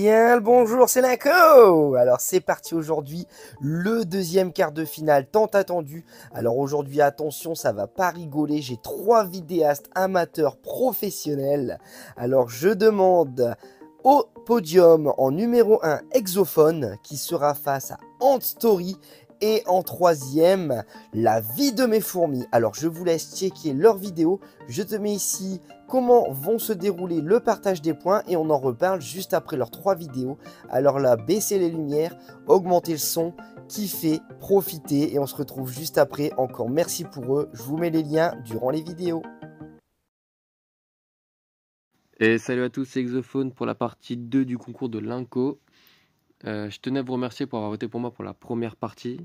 bien le bonjour, c'est Linko. Alors c'est parti aujourd'hui, le deuxième quart de finale tant attendu. Alors aujourd'hui, attention, ça va pas rigoler, j'ai 3 vidéastes amateurs professionnels. Alors je demande au podium en numéro 1 Exophone qui sera face à Ant Story. Et en troisième, la vie de mes fourmis. Alors je vous laisse checker leurs vidéos. Je te mets ici comment vont se dérouler le partage des points et on en reparle juste après leurs 3 vidéos. Alors là, baissez les lumières, augmentez le son, kiffez, profitez et on se retrouve juste après. Encore merci pour eux. Je vous mets les liens durant les vidéos. Et salut à tous, c'est Exophone pour la partie 2 du concours de Linko. Je tenais à vous remercier pour avoir voté pour moi pour la première partie.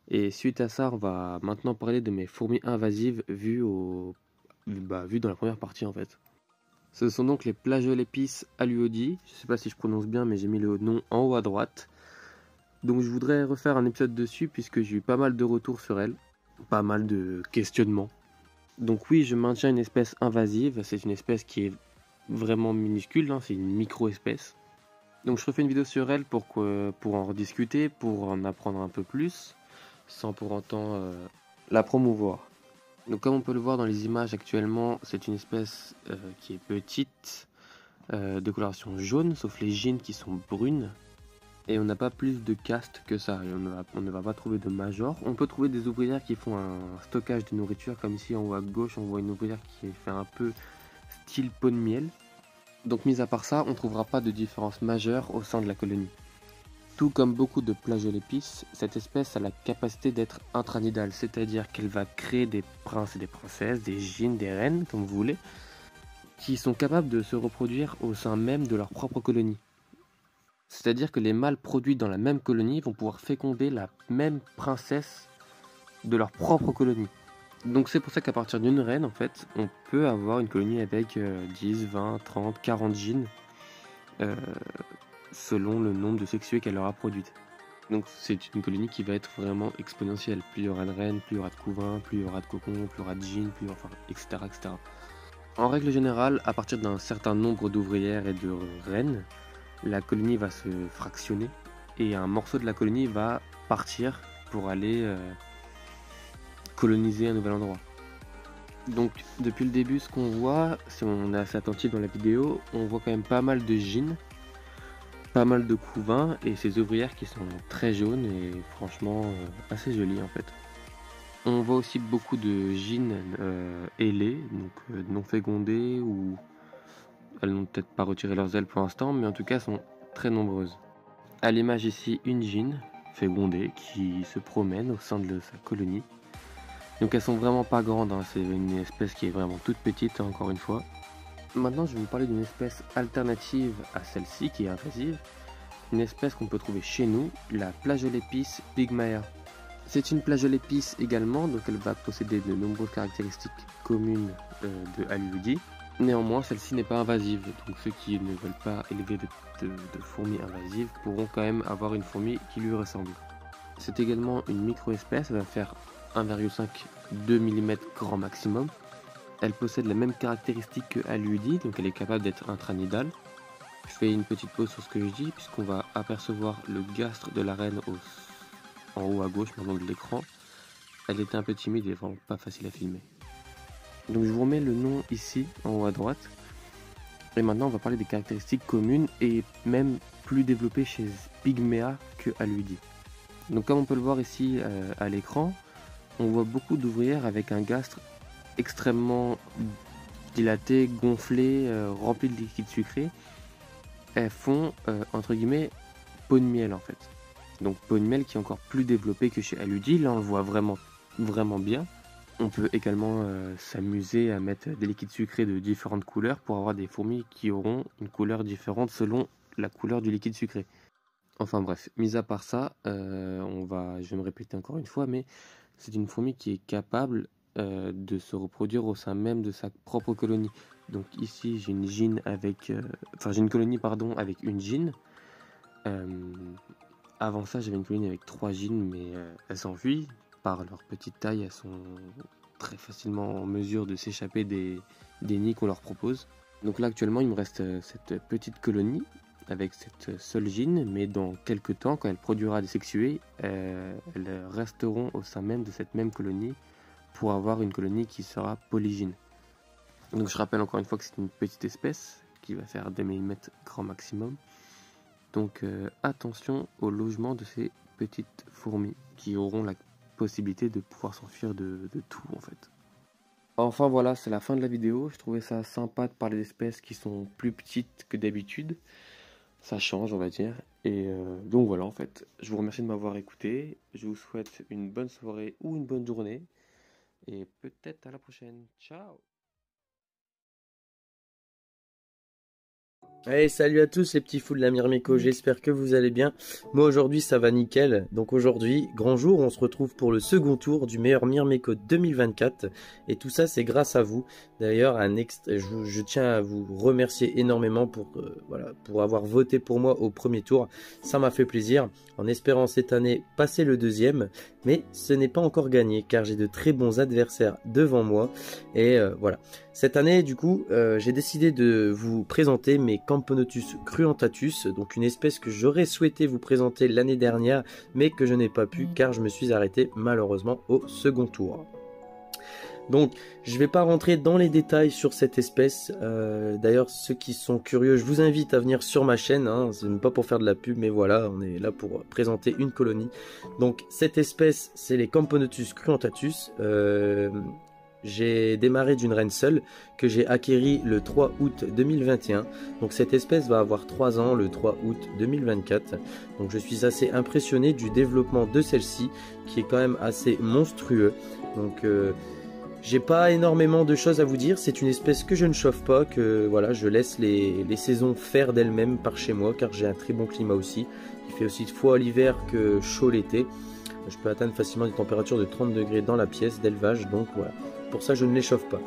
Et suite à ça, on va maintenant parler de mes fourmis invasives vues dans la première partie en fait. Ce sont donc les Plagiaulépis aluodi. Je sais pas si je prononce bien, mais j'ai mis le nom en haut à droite. Donc je voudrais refaire un épisode dessus puisque j'ai eu pas mal de retours sur elles, pas mal de questionnements. Donc oui, je maintiens une espèce invasive. C'est une espèce qui est vraiment minuscule, hein, c'est une micro-espèce. Donc je refais une vidéo sur elle pour en rediscuter, pour en apprendre un peu plus, sans pour autant la promouvoir. Donc comme on peut le voir dans les images actuellement, c'est une espèce qui est petite, de coloration jaune, sauf les gines qui sont brunes. Et on n'a pas plus de castes que ça, et on ne va pas trouver de major. On peut trouver des ouvrières qui font un stockage de nourriture, comme ici en haut à gauche, on voit une ouvrière qui fait un peu style pot de miel. Donc mis à part ça, on ne trouvera pas de différence majeure au sein de la colonie. Tout comme beaucoup de Plagiaulépis, cette espèce a la capacité d'être intranidale, c'est-à-dire qu'elle va créer des princes et des princesses, des gines, des reines, comme vous voulez, qui sont capables de se reproduire au sein même de leur propre colonie. C'est-à-dire que les mâles produits dans la même colonie vont pouvoir féconder la même princesse de leur propre colonie. Donc c'est pour ça qu'à partir d'une reine, en fait, on peut avoir une colonie avec 10, 20, 30, 40 gines, selon le nombre de sexuées qu'elle aura produites. Donc c'est une colonie qui va être vraiment exponentielle. Plus il y aura de reines, plus il y aura de couvains, plus il y aura de cocons, plus il y aura de gines, etc., etc. En règle générale, à partir d'un certain nombre d'ouvrières et de reines, la colonie va se fractionner et un morceau de la colonie va partir pour aller coloniser un nouvel endroit. Donc depuis le début, ce qu'on voit, si on est assez attentif dans la vidéo, on voit quand même pas mal de gines, pas mal de couvains et ces ouvrières qui sont très jaunes et franchement assez jolies en fait. On voit aussi beaucoup de gines ailées, donc non fécondées ou elles n'ont peut-être pas retiré leurs ailes pour l'instant, mais en tout cas elles sont très nombreuses. À l'image ici, une gine fécondée qui se promène au sein de sa colonie. Donc elles sont vraiment pas grandes, hein. C'est une espèce qui est vraiment toute petite encore une fois. Maintenant je vais vous parler d'une espèce alternative à celle-ci qui est invasive. Une espèce qu'on peut trouver chez nous, la Plagiaulépis pygmaea. C'est une Plagiaulépis également, donc elle va posséder de nombreuses caractéristiques communes de aluodi. Néanmoins celle-ci n'est pas invasive, donc ceux qui ne veulent pas élever de fourmis invasives pourront quand même avoir une fourmi qui lui ressemble. C'est également une micro-espèce, elle va faire 1,5-2 mm grand maximum. Elle possède les mêmes caractéristiques que aluodi, donc elle est capable d'être intranidale. Je fais une petite pause sur ce que je dis, puisqu'on va apercevoir le gastre de la reine en haut à gauche maintenant de l'écran. Elle était un peu timide et vraiment pas facile à filmer. Donc je vous remets le nom ici, en haut à droite. Et maintenant on va parler des caractéristiques communes et même plus développées chez Pygmea que aluodi. Donc comme on peut le voir ici à l'écran, on voit beaucoup d'ouvrières avec un gastre extrêmement dilaté, gonflé, rempli de liquide sucré. Elles font, entre guillemets, pot de miel en fait. Donc pot de miel qui est encore plus développé que chez aluodi. Là on le voit vraiment, vraiment bien. On peut également s'amuser à mettre des liquides sucrés de différentes couleurs pour avoir des fourmis qui auront une couleur différente selon la couleur du liquide sucré. Enfin bref, mis à part ça, je vais me répéter encore une fois, mais c'est une fourmi qui est capable de se reproduire au sein même de sa propre colonie. Donc ici j'ai une gine j'ai une colonie avec une gine. Avant ça j'avais une colonie avec 3 gines, mais elles s'enfuient. Par leur petite taille, elles sont très facilement en mesure de s'échapper des nids qu'on leur propose. Donc là actuellement il me reste cette petite colonie avec cette seule gyne, mais dans quelques temps, quand elle produira des sexuées, elles resteront au sein même de cette même colonie pour avoir une colonie qui sera polygyne. Donc je rappelle encore une fois que c'est une petite espèce qui va faire 2 mm grand maximum. Donc attention au logement de ces petites fourmis qui auront la possibilité de pouvoir s'enfuir de tout en fait. Enfin voilà, c'est la fin de la vidéo. Je trouvais ça sympa de parler d'espèces qui sont plus petites que d'habitude. Ça change on va dire. Et donc voilà en fait. Je vous remercie de m'avoir écouté. Je vous souhaite une bonne soirée ou une bonne journée. Et peut-être à la prochaine. Ciao! Hey, salut à tous les petits fous de la Myrmeco, j'espère que vous allez bien. Moi aujourd'hui ça va nickel, donc aujourd'hui, grand jour, on se retrouve pour le second tour du meilleur Myrmeco 2024. Et tout ça c'est grâce à vous. D'ailleurs, je tiens à vous remercier énormément pour avoir voté pour moi au premier tour. Ça m'a fait plaisir, en espérant cette année passer le deuxième. Mais ce n'est pas encore gagné car j'ai de très bons adversaires devant moi. Et voilà. Cette année, du coup, j'ai décidé de vous présenter mes Camponotus cruentatus, donc une espèce que j'aurais souhaité vous présenter l'année dernière, mais que je n'ai pas pu car je me suis arrêté malheureusement au second tour. Donc, je ne vais pas rentrer dans les détails sur cette espèce. D'ailleurs, ceux qui sont curieux, je vous invite à venir sur ma chaîne. Hein. Ce n'est pas pour faire de la pub, mais voilà, on est là pour présenter une colonie. Donc, cette espèce, c'est les Camponotus cruentatus. J'ai démarré d'une reine seule que j'ai acquérie le 3 août 2021. Donc cette espèce va avoir 3 ans le 3 août 2024. Donc je suis assez impressionné du développement de celle-ci qui est quand même assez monstrueux. Donc j'ai pas énormément de choses à vous dire. C'est une espèce que je ne chauffe pas, que voilà, je laisse les saisons faire d'elles-mêmes par chez moi car j'ai un très bon climat aussi. Il fait aussi froid l'hiver que chaud l'été. Je peux atteindre facilement des températures de 30 degrés dans la pièce d'élevage, donc voilà. Pour ça je ne les chauffe pas.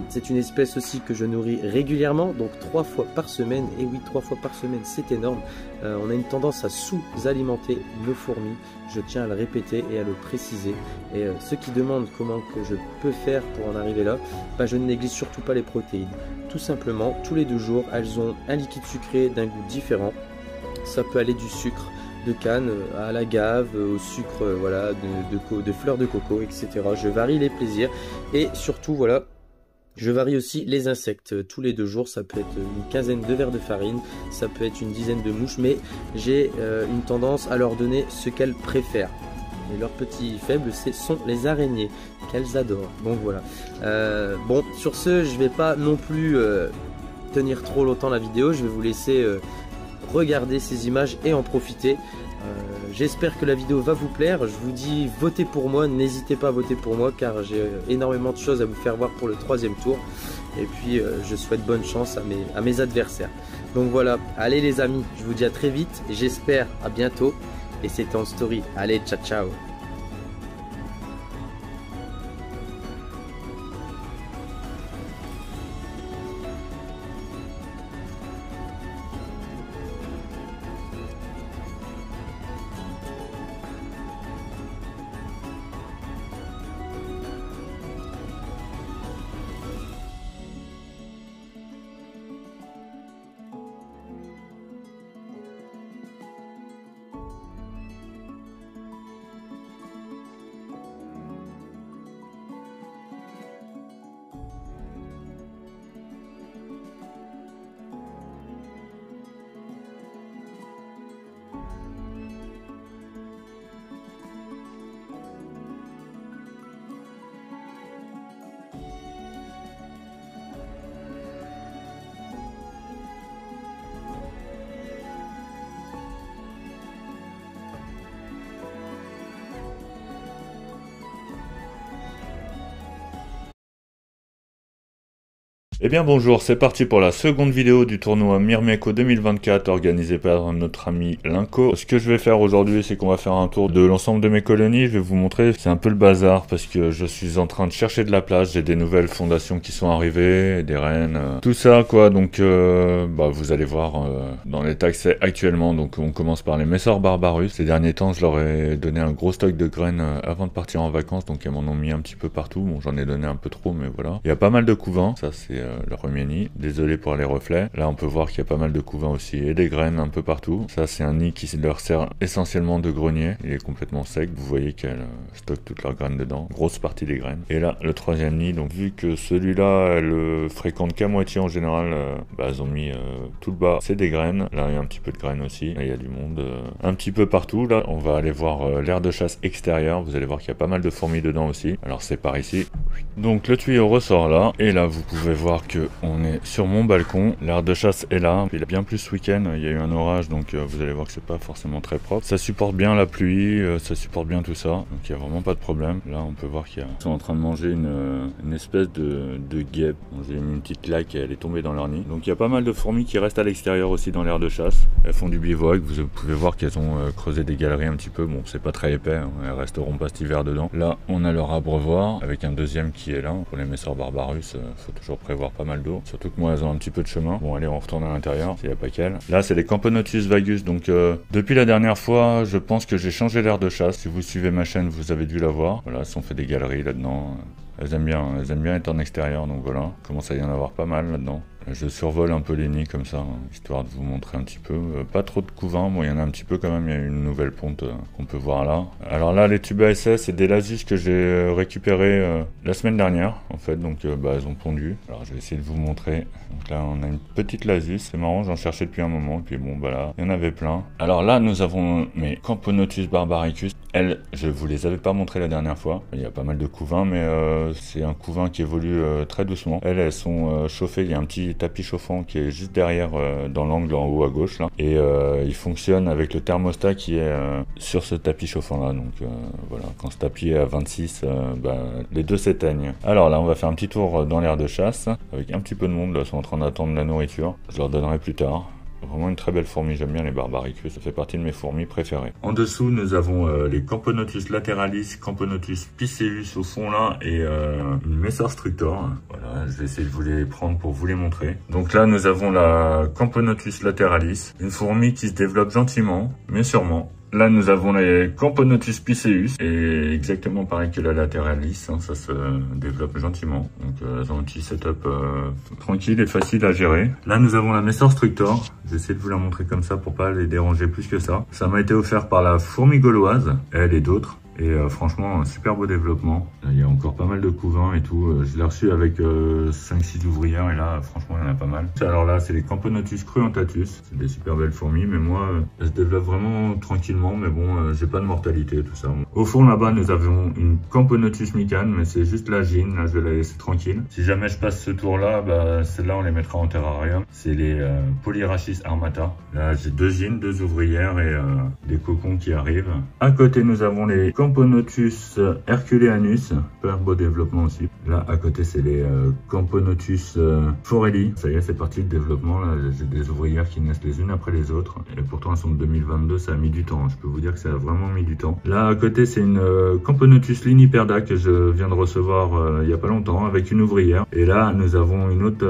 C'est une espèce aussi que je nourris régulièrement, donc 3 fois par semaine. Et oui, 3 fois par semaine, c'est énorme. On a une tendance à sous-alimenter nos fourmis. Je tiens à le répéter et à le préciser. Et ceux qui demandent comment que je peux faire pour en arriver là, je ne néglige surtout pas les protéines. Tout simplement, tous les 2 jours, elles ont un liquide sucré d'un goût différent. Ça peut aller du sucre de canne à l'agave, au sucre voilà, de fleurs de coco, etc. Je varie les plaisirs et surtout voilà, je varie aussi les insectes. Tous les 2 jours, ça peut être une quinzaine de verres de farine, ça peut être une dizaine de mouches, mais j'ai une tendance à leur donner ce qu'elles préfèrent. Et leur petit faible, ce sont les araignées qu'elles adorent. Donc voilà. Bon, sur ce, je vais pas non plus tenir trop longtemps la vidéo. Je vais vous laisser regarder ces images et en profiter. J'espère que la vidéo va vous plaire. Je vous dis, votez pour moi, n'hésitez pas à voter pour moi car j'ai énormément de choses à vous faire voir pour le 3e tour. Et puis je souhaite bonne chance à mes adversaires. Donc voilà, allez les amis, je vous dis à très vite, j'espère à bientôt. Et c'était en story, allez ciao ciao. Eh bien bonjour, c'est parti pour la seconde vidéo du tournoi Myrmeco 2024 organisé par notre ami Linko. Ce que je vais faire aujourd'hui, c'est qu'on va faire un tour de l'ensemble de mes colonies. Je vais vous montrer, c'est un peu le bazar parce que je suis en train de chercher de la place. J'ai des nouvelles fondations qui sont arrivées, des reines, tout ça quoi. Donc vous allez voir dans l'état que c'est actuellement. Donc on commence par les Messor Barbarus. Ces derniers temps, je leur ai donné un gros stock de graines avant de partir en vacances. Donc elles m'en ont mis un petit peu partout. Bon, j'en ai donné un peu trop, mais voilà. Il y a pas mal de couvains, ça c'est le premier nid. Désolé pour les reflets. Là on peut voir qu'il y a pas mal de couvains aussi et des graines un peu partout. Ça c'est un nid qui leur sert essentiellement de grenier. Il est complètement sec. Vous voyez qu'elle stocke toutes leurs graines dedans. Grosse partie des graines. Et là le troisième nid, donc vu que celui-là elle fréquente qu'à moitié en général, ils ont mis tout le bas. C'est des graines. Là il y a un petit peu de graines aussi. Là il y a du monde un petit peu partout. Là on va aller voir l'aire de chasse extérieure. Vous allez voir qu'il y a pas mal de fourmis dedans aussi. Alors c'est par ici. Donc le tuyau ressort là. Et là vous pouvez voir que on est sur mon balcon. L'aire de chasse est là. Il a bien plus ce week-end. Il y a eu un orage donc vous allez voir que c'est pas forcément très propre. Ça supporte bien la pluie. Ça supporte bien tout ça. Donc il n'y a vraiment pas de problème. Là on peut voir qu'ils sont en train de manger une espèce de guêpe. J'ai mis une petite claque et elle est tombée dans leur nid. Donc il y a pas mal de fourmis qui restent à l'extérieur aussi dans l'aire de chasse. Elles font du bivouac. Vous pouvez voir qu'elles ont creusé des galeries un petit peu. Bon c'est pas très épais. Hein. Elles resteront pas cet hiver dedans. Là on a leur abreuvoir avec un deuxième qui est là. Pour les Messor Barbarus, faut toujours prévoir pas mal d'eau. Surtout que moi elles ont un petit peu de chemin. Bon allez on retourne à l'intérieur s'il n'y a pas qu'elle. Là c'est les Camponotus vagus. Donc depuis la dernière fois je pense que j'ai changé l'aire de chasse. Si vous suivez ma chaîne vous avez dû la voir. Voilà, elles ont fait des galeries là-dedans. Elles aiment bien être en extérieur, donc voilà. Il commence à y en avoir pas mal là-dedans. Je survole un peu les nids comme ça, hein, histoire de vous montrer un petit peu. Pas trop de couvains, bon il y en a un petit peu quand même, il y a une nouvelle ponte qu'on peut voir là. Alors là les tubes ASS c'est des lasus que j'ai récupérés la semaine dernière en fait, donc elles ont pondu. Alors je vais essayer de vous montrer. Donc là on a une petite lasus, c'est marrant, j'en cherchais depuis un moment, et puis bon là, il y en avait plein. Alors là nous avons mes Camponotus barbaricus. Elles, je vous les avais pas montrées la dernière fois. Il y a pas mal de couvains, mais c'est un couvain qui évolue très doucement. Elles sont chauffées, il y a un petit tapis chauffant qui est juste derrière dans l'angle en haut à gauche là. Et il fonctionne avec le thermostat qui est sur ce tapis chauffant là. Donc voilà, quand ce tapis est à 26, les deux s'éteignent. Alors là on va faire un petit tour dans l'aire de chasse avec un petit peu de monde. Là, ils sont en train d'attendre la nourriture. Je leur donnerai plus tard. Vraiment une très belle fourmi, j'aime bien les barbaricus, ça fait partie de mes fourmis préférées. En dessous, nous avons les Camponotus lateralis, Camponotus pisceus au fond là, et une Messor structor. Voilà, je vais essayer de vous les prendre pour vous les montrer. Donc là, nous avons la Camponotus lateralis, une fourmi qui se développe gentiment, mais sûrement. Là, nous avons les Camponotus pisceus, et exactement pareil que la lateralis, hein, ça se développe gentiment. Donc, elles ont un petit setup tranquille et facile à gérer. Là, nous avons la Messor structor. J'essaie de vous la montrer comme ça pour pas les déranger plus que ça. Ça m'a été offert par la fourmi gauloise, elle et d'autres. Et franchement, un super beau développement. Là, il y a encore pas mal de couvains et tout. Je l'ai reçu avec 5-6 ouvrières et là, franchement, il y en a pas mal. Alors là, c'est les Camponotus cruentatus. C'est des super belles fourmis, mais moi, elles se développent vraiment tranquillement. Mais bon, j'ai pas de mortalité, tout ça. Au fond, là-bas, nous avons une Camponotus micane, mais c'est juste la gine. Là, je vais la laisser tranquille. Si jamais je passe ce tour-là, celle-là, on les mettra en terrarium. C'est les Polyrachis armata. Là, j'ai 2 gines, 2 ouvrières et des cocons qui arrivent. À côté, nous avons les Camponotus herculeanus, super beau développement aussi. Là à côté c'est les Camponotus forelli. Ça y est, c'est parti le développement. Là j'ai des ouvrières qui naissent les unes après les autres. Et pourtant elles sont de 2022, ça a mis du temps. Je peux vous dire que ça a vraiment mis du temps. Là à côté c'est une Camponotus liniperda que je viens de recevoir il y a pas longtemps avec une ouvrière. Et là nous avons une autre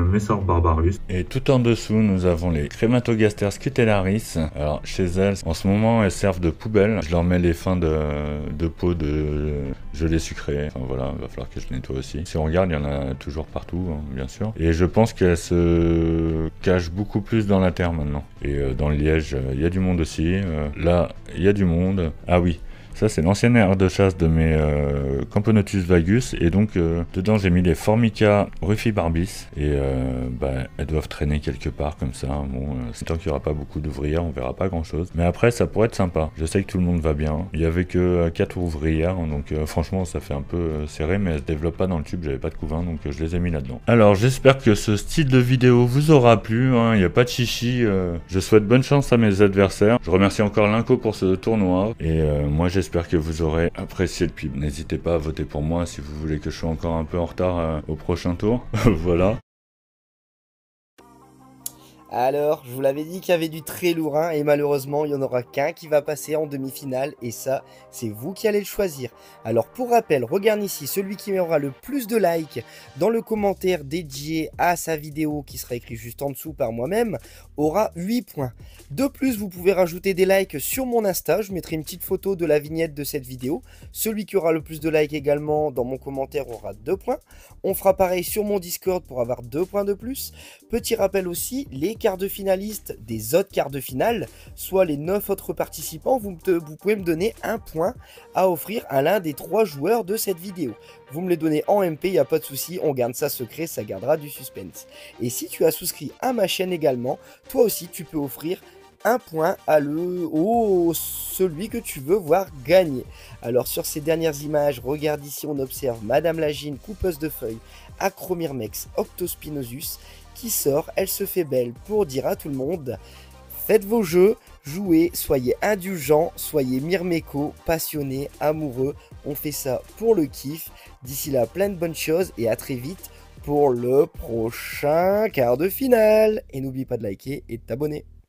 Messor barbarus. Et tout en dessous nous avons les Crématogaster scutellaris. Alors chez elles, en ce moment elles servent de poubelle. Je leur mets les fins de peau de gelée sucrée. Enfin voilà, il va falloir que je nettoie aussi. Si on regarde, il y en a toujours partout, hein, bien sûr. Et je pense qu'elle se cache beaucoup plus dans la terre maintenant. Et dans le liège, il y a du monde aussi. Là, il y a du monde. Ah oui. Ça, c'est l'ancienne aire de chasse de mes Camponotus vagus. Et donc, dedans, j'ai mis les Formica rufibarbis. Et elles doivent traîner quelque part comme ça. Bon, c'est tant qu'il n'y aura pas beaucoup d'ouvrières, on verra pas grand-chose. Mais après, ça pourrait être sympa. Je sais que tout le monde va bien. Il y avait que 4 ouvrières. Donc, franchement, ça fait un peu serré. Mais elles se développent pas dans le tube. J'avais pas de couvain. Donc, je les ai mis là-dedans. Alors, j'espère que ce style de vidéo vous aura plu. Hein. Il n'y a pas de chichi. Je souhaite bonne chance à mes adversaires. Je remercie encore Linko pour ce tournoi. Et moi, j'espère que vous aurez apprécié le pub. N'hésitez pas à voter pour moi si vous voulez que je sois encore un peu en retard au prochain tour. Voilà. Alors, je vous l'avais dit qu'il y avait du très lourd, hein, et malheureusement, il n'y en aura qu'un qui va passer en demi-finale, et ça, c'est vous qui allez le choisir. Alors, pour rappel, regarde ici, celui qui aura le plus de likes dans le commentaire dédié à sa vidéo, qui sera écrit juste en dessous par moi-même, aura 8 points. De plus, vous pouvez rajouter des likes sur mon Insta, je mettrai une petite photo de la vignette de cette vidéo. Celui qui aura le plus de likes également dans mon commentaire aura 2 points. On fera pareil sur mon Discord pour avoir 2 points de plus. Petit rappel aussi, les quarts de finalistes des autres quarts de finale, soit les 9 autres participants, vous pouvez me donner 1 point à offrir à l'un des 3 joueurs de cette vidéo. Vous me les donnez en MP, il n'y a pas de souci, on garde ça secret, ça gardera du suspense. Et si tu as souscrit à ma chaîne également, toi aussi tu peux offrir 1 point à celui que tu veux voir gagner. Alors sur ces dernières images, regarde ici, on observe Madame Lagine, coupeuse de feuilles, Acromyrmex Octospinosus, qui sort, elle se fait belle pour dire à tout le monde, faites vos jeux, jouez, soyez indulgents, soyez Myrmeco, passionnés, amoureux, on fait ça pour le kiff. D'ici là, plein de bonnes choses et à très vite pour le prochain quart de finale. Et n'oublie pas de liker et de t'abonner.